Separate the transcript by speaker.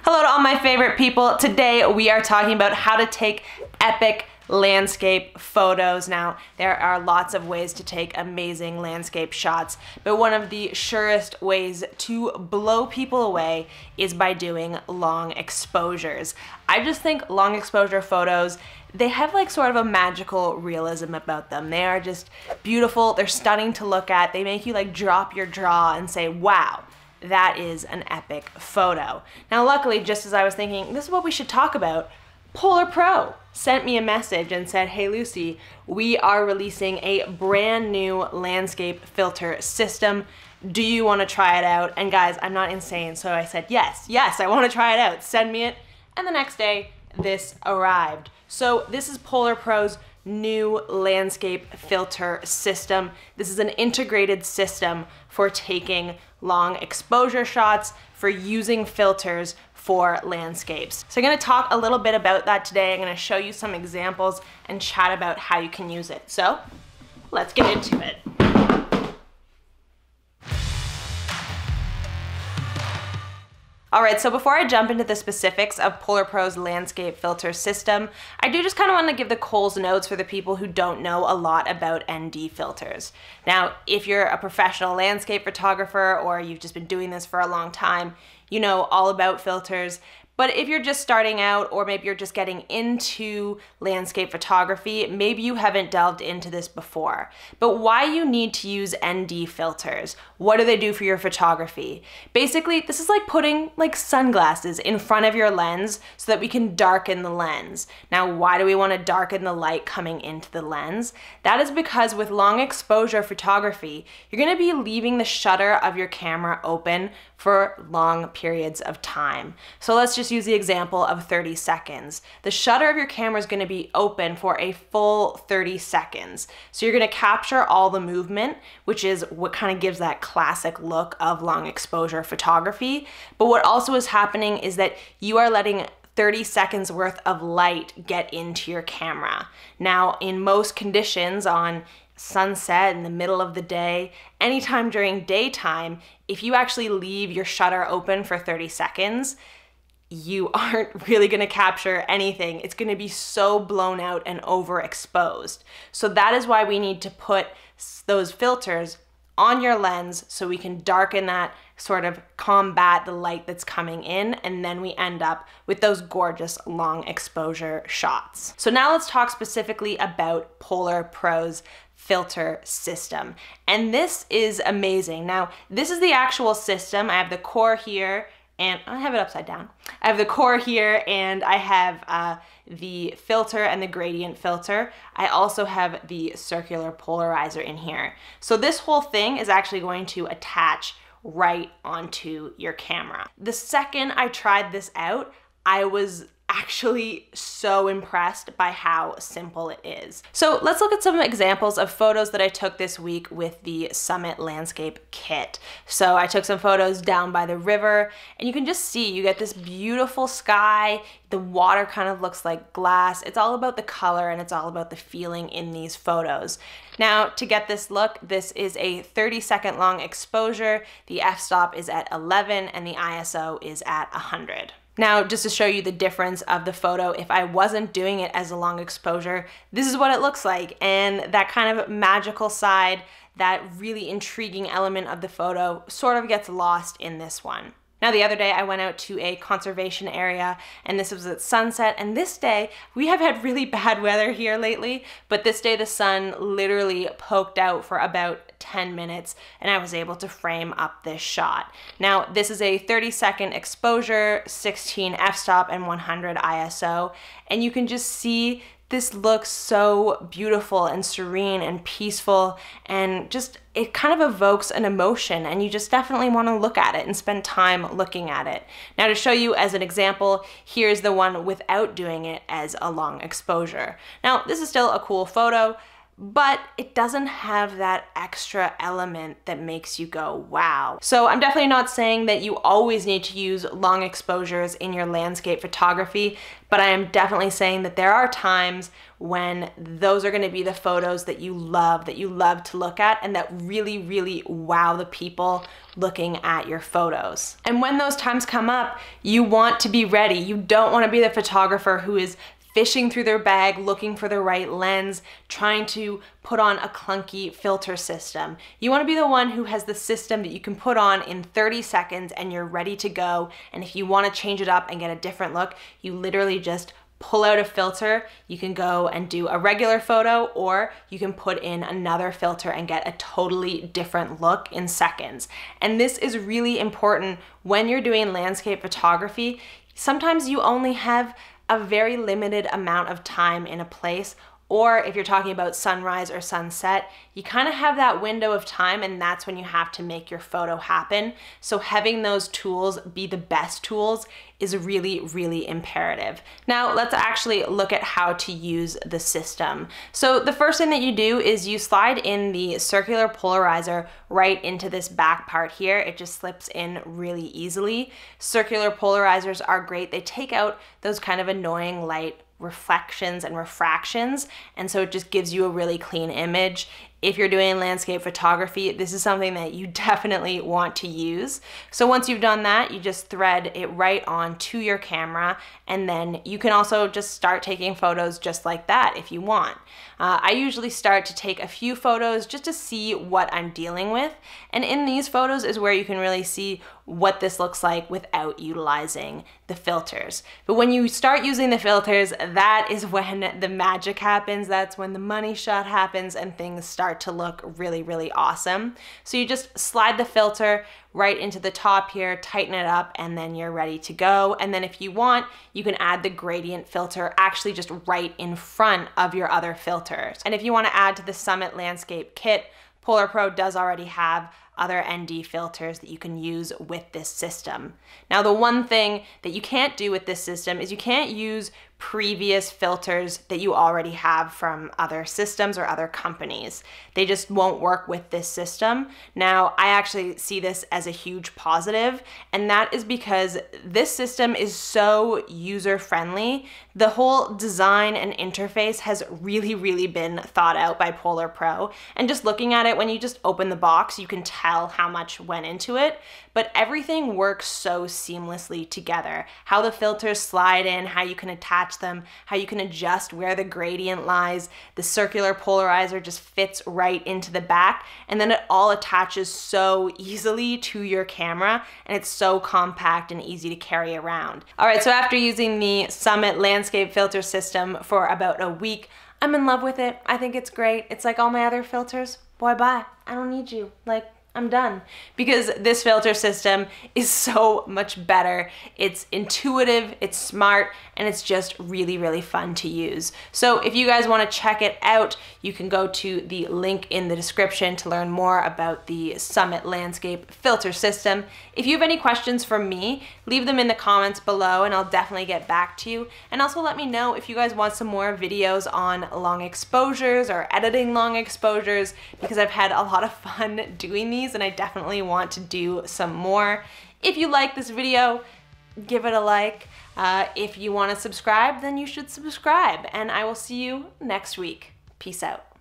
Speaker 1: Hello to all my favorite people. Today we are talking about how to take epic landscape photos. Now, there are lots of ways to take amazing landscape shots, but one of the surest ways to blow people away is by doing long exposures. I just think long exposure photos, they have like sort of a magical realism about them. They are just beautiful, they're stunning to look at, they make you like drop your jaw and say, wow, that is an epic photo. Now luckily, just as I was thinking, this is what we should talk about, Polar Pro sent me a message and said, hey Lucy, we are releasing a brand new landscape filter system. Do you want to try it out? And guys, I'm not insane, so I said, yes, I want to try it out. Send me it. And the next day, this arrived. So this is Polar Pro's new landscape filter system. This is an integrated system for taking long exposure shots, for using filters for landscapes. So I'm gonna talk a little bit about that today. I'm gonna show you some examples and chat about how you can use it. So let's get into it. All right, so before I jump into the specifics of Polar Pro's landscape filter system, I do just kind of want to give the Coles notes for the people who don't know a lot about ND filters. Now, if you're a professional landscape photographer or you've just been doing this for a long time, you know all about filters. But if you're just starting out, or maybe you're just getting into landscape photography, maybe you haven't delved into this before. But why you need to use ND filters? What do they do for your photography? Basically, this is like putting like sunglasses in front of your lens so that we can darken the lens. Now, why do we want to darken the light coming into the lens? That is because with long exposure photography, you're going to be leaving the shutter of your camera open for long periods of time. So let's just use the example of 30 seconds. The shutter of your camera is going to be open for a full 30 seconds. So you're going to capture all the movement, which is what kind of gives that classic look of long exposure photography. But what also is happening is that you are letting 30 seconds worth of light get into your camera. Now, in most conditions on sunset in the middle of the day, anytime during daytime, if you actually leave your shutter open for 30 seconds, you aren't really going to capture anything. It's going to be so blown out and overexposed. So that is why we need to put those filters on your lens so we can darken that, sort of combat the light that's coming in, and then we end up with those gorgeous long exposure shots. So now let's talk specifically about Polar Pro's filter system. And this is amazing. Now, this is the actual system. I have the core here, and I have it upside down. I have the core here, and I have the filter and the gradient filter. I also have the circular polarizer in here. So this whole thing is actually going to attach right onto your camera. The second I tried this out, I was actually so impressed by how simple it is. So let's look at some examples of photos that I took this week with the Summit Landscape Kit. So I took some photos down by the river, and you can just see you get this beautiful sky. The water kind of looks like glass. It's all about the color and it's all about the feeling in these photos. Now, to get this look, this is a 30-second long exposure. The f-stop is at 11 and the ISO is at 100. Now, just to show you the difference of the photo, if I wasn't doing it as a long exposure, this is what it looks like. And that kind of magical side, that really intriguing element of the photo sort of gets lost in this one. Now, the other day I went out to a conservation area, and this was at sunset, and this day we have had really bad weather here lately, but this day the sun literally poked out for about 10 minutes and I was able to frame up this shot. Now, this is a 30-second exposure, 16 f-stop and 100 ISO, and you can just see this looks so beautiful and serene and peaceful, and just it kind of evokes an emotion, and you just definitely want to look at it and spend time looking at it. Now, to show you as an example, here's the one without doing it as a long exposure. Now, this is still a cool photo, but it doesn't have that extra element that makes you go, wow. So I'm definitely not saying that you always need to use long exposures in your landscape photography, but I am definitely saying that there are times when those are going to be the photos that you love to look at, and that really, really wow the people looking at your photos. And when those times come up, you want to be ready. You don't want to be the photographer who is fishing through their bag, looking for the right lens, trying to put on a clunky filter system. You want to be the one who has the system that you can put on in 30 seconds and you're ready to go. And if you want to change it up and get a different look, you literally just pull out a filter. You can go and do a regular photo, or you can put in another filter and get a totally different look in seconds. And this is really important when you're doing landscape photography. Sometimes you only have a very limited amount of time in a place, or if you're talking about sunrise or sunset, you kind of have that window of time, and that's when you have to make your photo happen. So having those tools be the best tools is really, really imperative. Now let's actually look at how to use the system. So the first thing that you do is you slide in the circular polarizer right into this back part here. It just slips in really easily. Circular polarizers are great. They take out those kind of annoying light reflections and refractions, and so it just gives you a really clean image. If you're doing landscape photography, this is something that you definitely want to use. So once you've done that, you just thread it right on to your camera, and then you can also just start taking photos just like that if you want. I usually start to take a few photos just to see what I'm dealing with, and in these photos is where you can really see what this looks like without utilizing the filters. But when you start using the filters, that is when the magic happens. That's when the money shot happens and things start to look really, really awesome. So you just slide the filter right into the top here, tighten it up, and then you're ready to go. And then if you want, you can add the gradient filter actually just right in front of your other filters. And if you want to add to the Summit Landscape Kit, Polar Pro does already have other ND filters that you can use with this system. Now, the one thing that you can't do with this system is you can't use previous filters that you already have from other systems or other companies. They just won't work with this system. Now, I actually see this as a huge positive, and that is because this system is so user-friendly. The whole design and interface has really, really been thought out by Polar Pro, and just looking at it, when you just open the box, you can tell how much went into it, but everything works so seamlessly together. How the filters slide in, how you can attach them, how you can adjust where the gradient lies. The circular polarizer just fits right into the back, and then it all attaches so easily to your camera, and it's so compact and easy to carry around. All right, so after using the Summit Landscape Filter System for about a week, I'm in love with it. I think it's great. It's like all my other filters. Boy, bye. I don't need you. Like, I'm done. Because this filter system is so much better. It's intuitive, it's smart, and it's just really, really fun to use. So if you guys want to check it out, you can go to the link in the description to learn more about the Summit Landscape Filter System. If you have any questions for me, leave them in the comments below and I'll definitely get back to you. And also let me know if you guys want some more videos on long exposures or editing long exposures, because I've had a lot of fun doing these and I definitely want to do some more. If you like this video, give it a like. If you want to subscribe, then you should subscribe, and I will see you next week. Peace out.